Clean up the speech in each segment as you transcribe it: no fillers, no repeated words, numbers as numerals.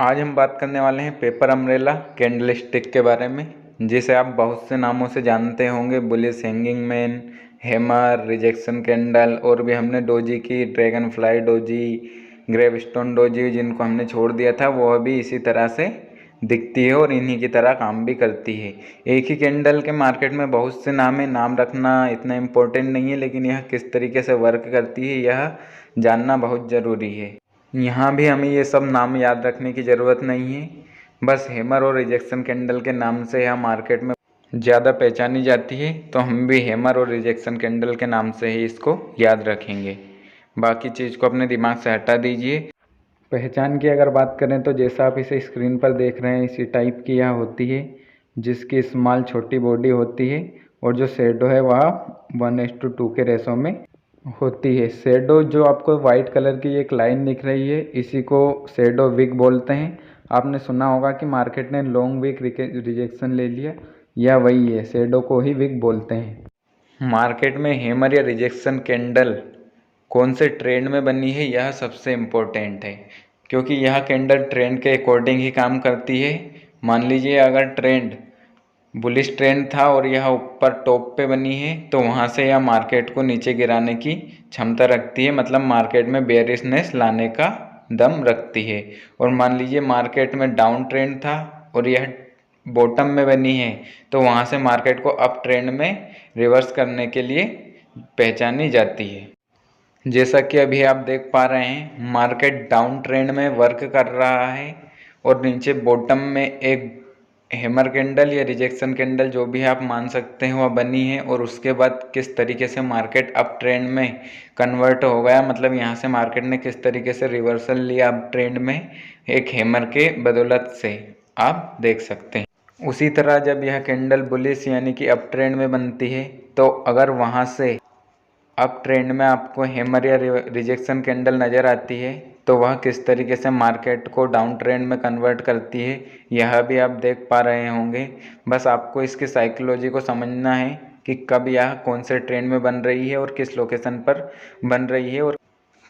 आज हम बात करने वाले हैं पेपर अम्ब्रेला कैंडल स्टिक के बारे में, जिसे आप बहुत से नामों से जानते होंगे। Bullish hanging man, hammer, rejection candle, और भी हमने डोजी की, dragon fly doji, gravestone doji, जिनको हमने छोड़ दिया था, वो भी इसी तरह से दिखती है और इन्हीं की तरह काम भी करती है। एक ही कैंडल के मार्केट में बहुत से नाम है, नाम रखना इतना इम्पोर्टेंट नहीं है, लेकिन यह किस तरीके से वर्क करती है यह जानना बहुत ज़रूरी है। यहाँ भी हमें ये सब नाम याद रखने की ज़रूरत नहीं है। बस हैमर और रिजेक्शन कैंडल के नाम से यह मार्केट में ज़्यादा पहचानी जाती है, तो हम भी हैमर और रिजेक्शन कैंडल के नाम से ही इसको याद रखेंगे। बाकी चीज़ को अपने दिमाग से हटा दीजिए। पहचान की अगर बात करें तो जैसा आप इसे स्क्रीन पर देख रहे हैं, इसी टाइप की यह होती है, जिसकी स्मॉल छोटी बॉडी होती है और जो शेडो है वह 1:2 के रेशो में होती है। शेडो जो आपको वाइट कलर की एक लाइन दिख रही है, इसी को शेडो विक बोलते हैं। आपने सुना होगा कि मार्केट ने लॉन्ग विक रिजेक्शन ले लिया, या वही है, शेडो को ही विक बोलते हैं। मार्केट में हैमर या रिजेक्शन कैंडल कौन से ट्रेंड में बनी है यह सबसे इम्पोर्टेंट है, क्योंकि यह कैंडल ट्रेंड के अकॉर्डिंग ही काम करती है। मान लीजिए अगर ट्रेंड बुलिश ट्रेंड था और यह ऊपर टॉप पे बनी है, तो वहाँ से यह मार्केट को नीचे गिराने की क्षमता रखती है, मतलब मार्केट में बेयरिशनेस लाने का दम रखती है। और मान लीजिए मार्केट में डाउन ट्रेंड था और यह बॉटम में बनी है, तो वहाँ से मार्केट को अप ट्रेंड में रिवर्स करने के लिए पहचानी जाती है। जैसा कि अभी आप देख पा रहे हैं, मार्केट डाउन ट्रेंड में वर्क कर रहा है और नीचे बॉटम में एक हैमर कैंडल या रिजेक्शन कैंडल, जो भी आप मान सकते हैं, वह बनी है। और उसके बाद किस तरीके से मार्केट अप ट्रेंड में कन्वर्ट हो गया, मतलब यहाँ से मार्केट ने किस तरीके से रिवर्सल लिया अप ट्रेंड में एक हैमर के बदौलत से, आप देख सकते हैं। उसी तरह जब यह कैंडल बुलिश यानी कि अप ट्रेंड में बनती है, तो अगर वहाँ से अप ट्रेंड में आपको हैमर या रिजेक्शन कैंडल नज़र आती है, तो वह किस तरीके से मार्केट को डाउन ट्रेंड में कन्वर्ट करती है यह भी आप देख पा रहे होंगे। बस आपको इसकी साइकोलॉजी को समझना है कि कब यह कौन से ट्रेंड में बन रही है और किस लोकेशन पर बन रही है। और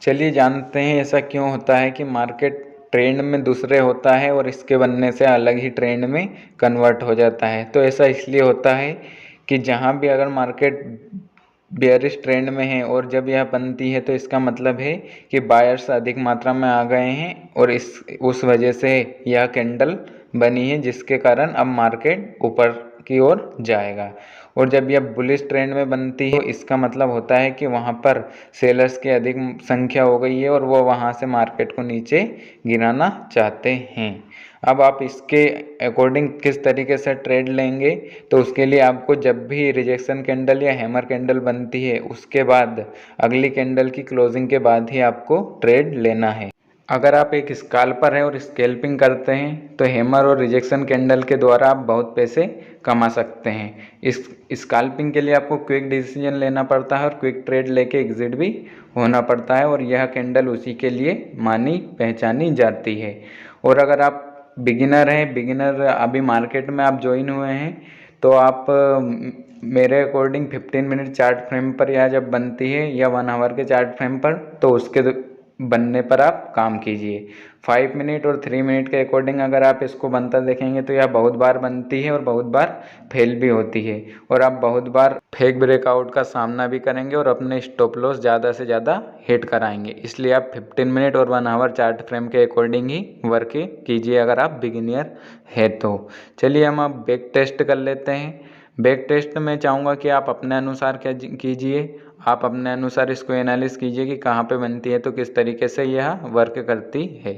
चलिए जानते हैं ऐसा क्यों होता है कि मार्केट ट्रेंड में दूसरे होता है और इसके बनने से अलग ही ट्रेंड में कन्वर्ट हो जाता है। तो ऐसा इसलिए होता है कि जहाँ भी अगर मार्केट बेयरिश ट्रेंड में है और जब यह बनती है, तो इसका मतलब है कि बायर्स अधिक मात्रा में आ गए हैं और उस वजह से यह कैंडल बनी है, जिसके कारण अब मार्केट ऊपर की ओर जाएगा। और जब यह बुलिश ट्रेंड में बनती है, तो इसका मतलब होता है कि वहाँ पर सेलर्स की अधिक संख्या हो गई है और वो वहाँ से मार्केट को नीचे गिराना चाहते हैं। अब आप इसके अकॉर्डिंग किस तरीके से ट्रेड लेंगे, तो उसके लिए आपको जब भी रिजेक्शन कैंडल या हैमर कैंडल बनती है, उसके बाद अगली कैंडल की क्लोजिंग के बाद ही आपको ट्रेड लेना है। अगर आप एक स्कैल्पर हैं और स्कैल्पिंग करते हैं, तो हैमर और रिजेक्शन कैंडल के द्वारा आप बहुत पैसे कमा सकते हैं। इस स्कैल्पिंग के लिए आपको क्विक डिसीजन लेना पड़ता है और क्विक ट्रेड लेके एग्जिट भी होना पड़ता है, और यह कैंडल उसी के लिए मानी पहचानी जाती है। और अगर आप बिगिनर हैं, बिगिनर अभी मार्केट में आप ज्वाइन हुए हैं, तो आप मेरे अकॉर्डिंग 15 मिनट चार्ट फ्रेम पर यह जब बनती है या 1 आवर के चार्ट फ्रेम पर, तो उसके बनने पर आप काम कीजिए। 5 मिनट और 3 मिनट के अकॉर्डिंग अगर आप इसको बनता देखेंगे, तो यह बहुत बार बनती है और बहुत बार फेल भी होती है, और आप बहुत बार फेक ब्रेकआउट का सामना भी करेंगे और अपने स्टॉप लॉस ज़्यादा से ज़्यादा हिट कराएंगे। इसलिए आप 15 मिनट और 1 आवर चार्ट फ्रेम के अकॉर्डिंग ही वर्क कीजिए अगर आप बिगिनियर है तो। चलिए हम अब बैक टेस्ट कर लेते हैं। बैक टेस्ट में चाहूँगा कि आप अपने अनुसार क्या कीजिए, आप अपने अनुसार इसको एनालिसिस कीजिए कि कहाँ पे बनती है, तो किस तरीके से यह वर्क करती है।